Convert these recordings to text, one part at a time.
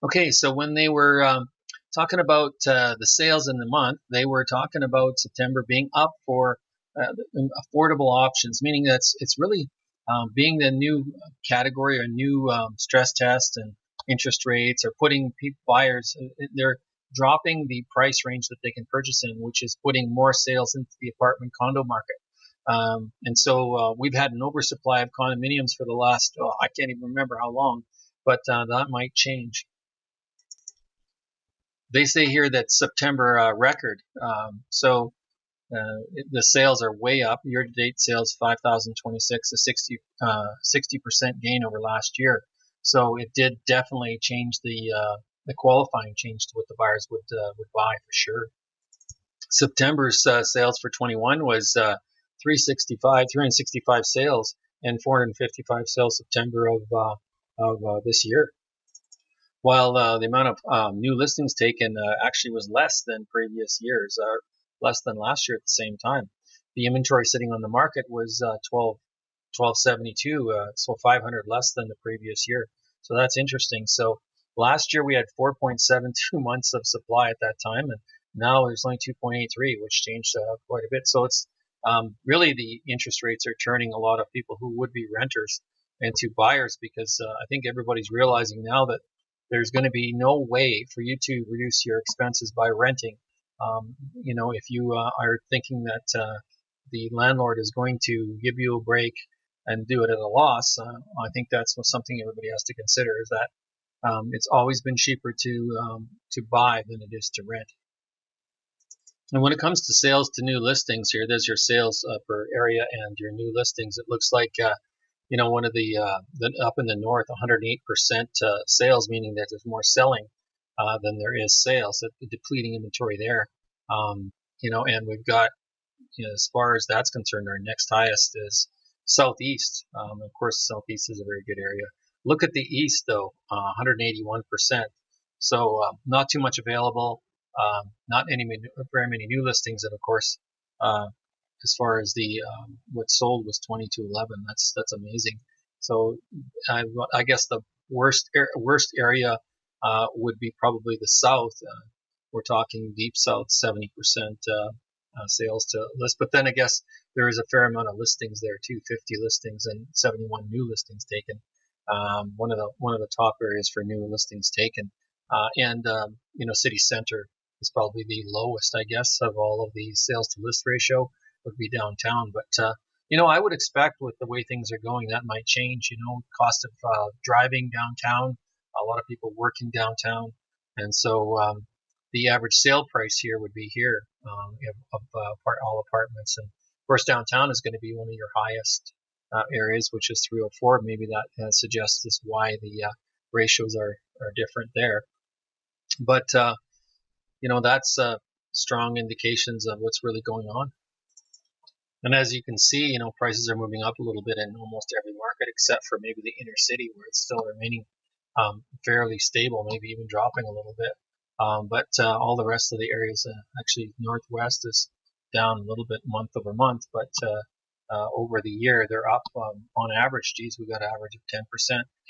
Okay, so when they were talking about the sales in the month, they were talking about September being up for affordable options, meaning that it's really being the new category or new stress test and interest rates are putting buyers, they're dropping the price range that they can purchase in, which is putting more sales into the apartment condo market. And so we've had an oversupply of condominiums for the last, oh, I can't even remember how long, but that might change. They say here that September record. The sales are way up. Year-to-date sales 5,026, a 60% gain over last year. So it did definitely change the qualifying change to what the buyers would buy for sure. September's sales for 21 was 365 sales, and 455 sales September of this year. While the amount of new listings taken actually was less than previous years, or less than last year at the same time. The inventory sitting on the market was 1272, so 500 less than the previous year. So that's interesting. So last year we had 4.72 months of supply at that time, and now there's only 2.83, which changed quite a bit. So it's really the interest rates are turning a lot of people who would be renters into buyers, because I think everybody's realizing now that there's going to be no way for you to reduce your expenses by renting. If you are thinking that the landlord is going to give you a break and do it at a loss, I think that's something everybody has to consider, is that it's always been cheaper to buy than it is to rent. And when it comes to sales to new listings here, there's your sales per area and your new listings. It looks like one of the up in the north, 108% sales, meaning that there's more selling than there is sales. So depleting inventory there. And we've got, as far as that's concerned, our next highest is Southeast. Of course, Southeast is a very good area. Look at the East though, 181%. So not too much available. Not very many new listings, and of course, as far as the what sold was 2211. That's amazing. So I guess the worst area would be probably the South. We're talking deep South, 70% sales to list. But then I guess there is a fair amount of listings there too, 50 listings and 71 new listings taken. One of the top areas for new listings taken, and city center is probably the lowest, I guess, of all of the sales to list ratio would be downtown. But I would expect with the way things are going that might change. Cost of driving downtown, a lot of people working downtown, and so the average sale price here would be here of all apartments. And of course, downtown is going to be one of your highest areas, which is 304. Maybe that suggests as why the ratios are different there. But that's strong indications of what's really going on. And as you can see, prices are moving up a little bit in almost every market except for maybe the inner city, where it's still remaining fairly stable, maybe even dropping a little bit. But all the rest of the areas, actually Northwest is down a little bit month over month, but over the year they're up on average. Geez, we got an average of 10%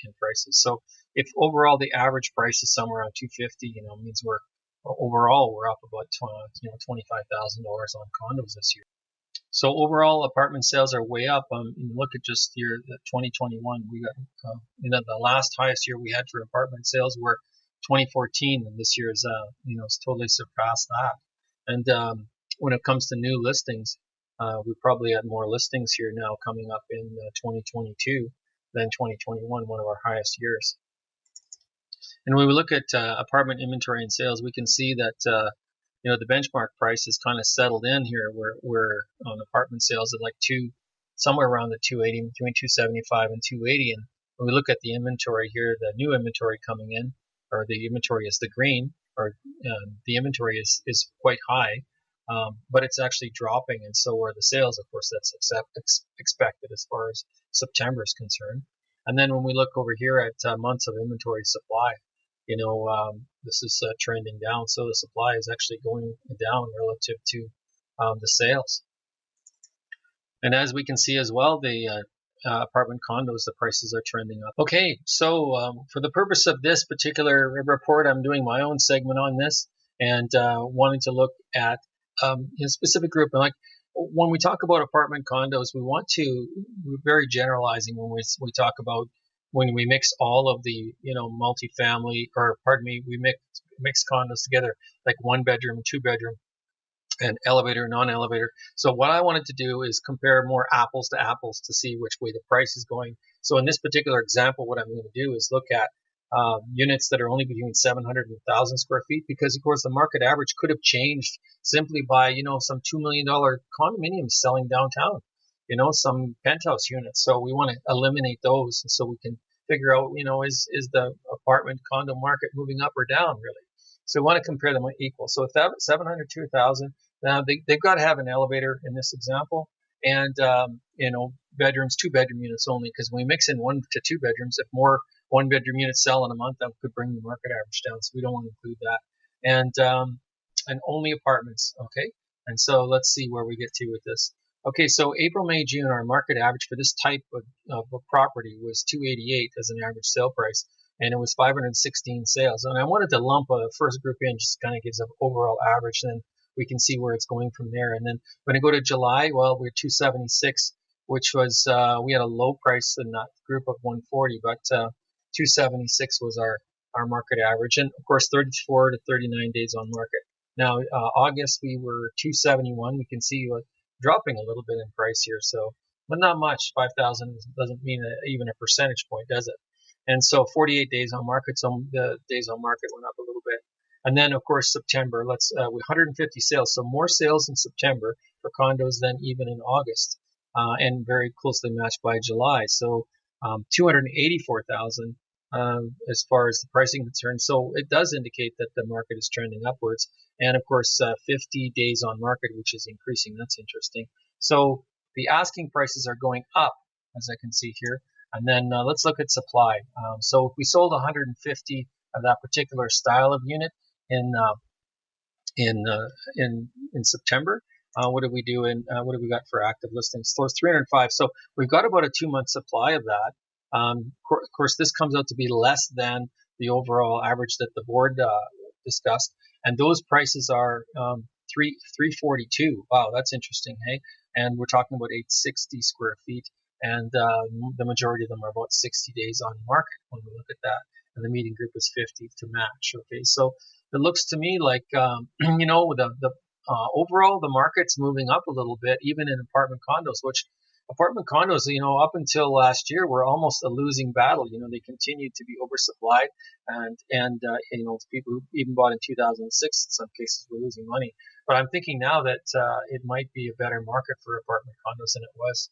in prices. So if overall the average price is somewhere around 250, means we're up about $25,000 on condos this year. So overall, apartment sales are way up. Look at just year 2021. We got the last highest year we had for apartment sales were 2014, and this year is it's totally surpassed that. And when it comes to new listings, we probably had more listings here now coming up in 2022 than 2021, one of our highest years. And when we look at apartment inventory and sales, we can see that the benchmark price is kind of settled in here. We're on apartment sales at like somewhere around the 280, between 275 and 280. And when we look at the inventory here, the new inventory coming in, or the inventory is the green, or the inventory is quite high, but it's actually dropping, and so are the sales. Of course, that's expected as far as September is concerned. And then when we look over here at months of inventory supply, this is trending down. So the supply is actually going down relative to the sales. And as we can see as well, the apartment condos, the prices are trending up. Okay, so for the purpose of this particular report, I'm doing my own segment on this and wanting to look at a specific group. And like when we talk about apartment condos, we're very generalizing when we talk about when we mix all of the multifamily, or pardon me, we mix condos together, like 1 bedroom, 2 bedroom, and elevator, non-elevator. So what I wanted to do is compare more apples to apples to see which way the price is going. So in this particular example, what I'm going to do is look at units that are only between 700 and 1,000 square feet, because of course the market average could have changed simply by some $2 million condominiums selling downtown, some penthouse units. So we want to eliminate those, so we can figure out, is the apartment condo market moving up or down really. So we want to compare them equal. So if that 700 to 1,000, now they've got to have an elevator in this example, and bedrooms, 2 bedroom units only, because when we mix in 1 to 2 bedrooms, if more 1 bedroom units sell in a month, that could bring the market average down. So we don't want to include that. And only apartments, okay? And so let's see where we get to with this. Okay, so April, May, June, our market average for this type of a property was 288 as an average sale price, and it was 516 sales. And I wanted to lump a first group in, just kind of gives an overall average, and then we can see where it's going from there. And then when I go to July, well, we're 276, which was, we had a low price in that group of 140, but 276 was our market average. And of course, 34 to 39 days on market. Now, August, we were 271. We can see dropping a little bit in price here. So, but not much. 5,000 doesn't mean even a percentage point, does it? And so 48 days on market, so the days on market went up a little bit. And then, of course, September, we 150 sales. So more sales in September for condos than even in August, and very closely matched by July. So 284,000 as far as the pricing concerned. So it does indicate that the market is trending upwards. And of course, 50 days on market, which is increasing. That's interesting. So the asking prices are going up, as I can see here. And then let's look at supply. So if we sold 150 of that particular style of unit in September, what did we do? What have we got for active listings? So it's 305. So we've got about a 2-month supply of that. Of course, this comes out to be less than the overall average that the board discussed, and those prices are 342. Wow, that's interesting, hey? And we're talking about 860 square feet, and the majority of them are about 60 days on market when we look at that, and the median group is 50 to match. Okay, so it looks to me like the overall the market's moving up a little bit, even in apartment condos, which apartment condos, up until last year, were almost a losing battle. They continued to be oversupplied, and people who even bought in 2006, in some cases, were losing money. But I'm thinking now that it might be a better market for apartment condos than it was.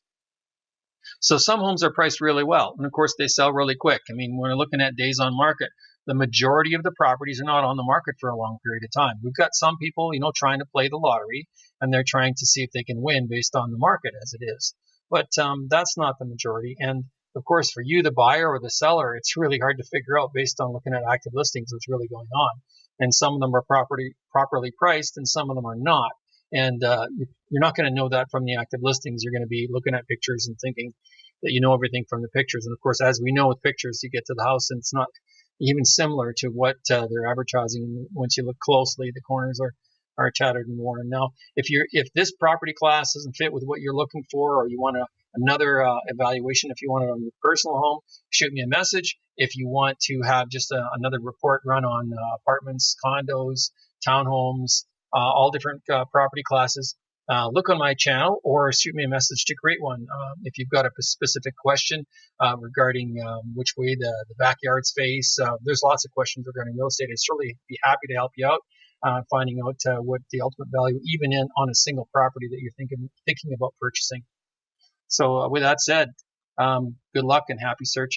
So some homes are priced really well, and of course they sell really quick. I mean, when we're looking at days on market, the majority of the properties are not on the market for a long period of time. We've got some people, trying to play the lottery, and they're trying to see if they can win based on the market as it is. But that's not the majority. And of course, for you, the buyer or the seller, it's really hard to figure out based on looking at active listings what's really going on. And some of them are properly priced, and some of them are not. And you're not going to know that from the active listings. You're going to be looking at pictures and thinking that you know everything from the pictures. And of course, as we know with pictures, you get to the house and it's not even similar to what they're advertising. Once you look closely, the corners are tattered and worn. Now, if this property class doesn't fit with what you're looking for, or you want another evaluation, if you want it on your personal home, shoot me a message. If you want to have just another report run on apartments, condos, townhomes, all different property classes, look on my channel or shoot me a message to create one. If you've got a specific question regarding which way the backyards face, there's lots of questions regarding real estate. I'd certainly be happy to help you out. Finding out what the ultimate value, even on a single property that you're thinking about purchasing. So with that said, good luck and happy searching.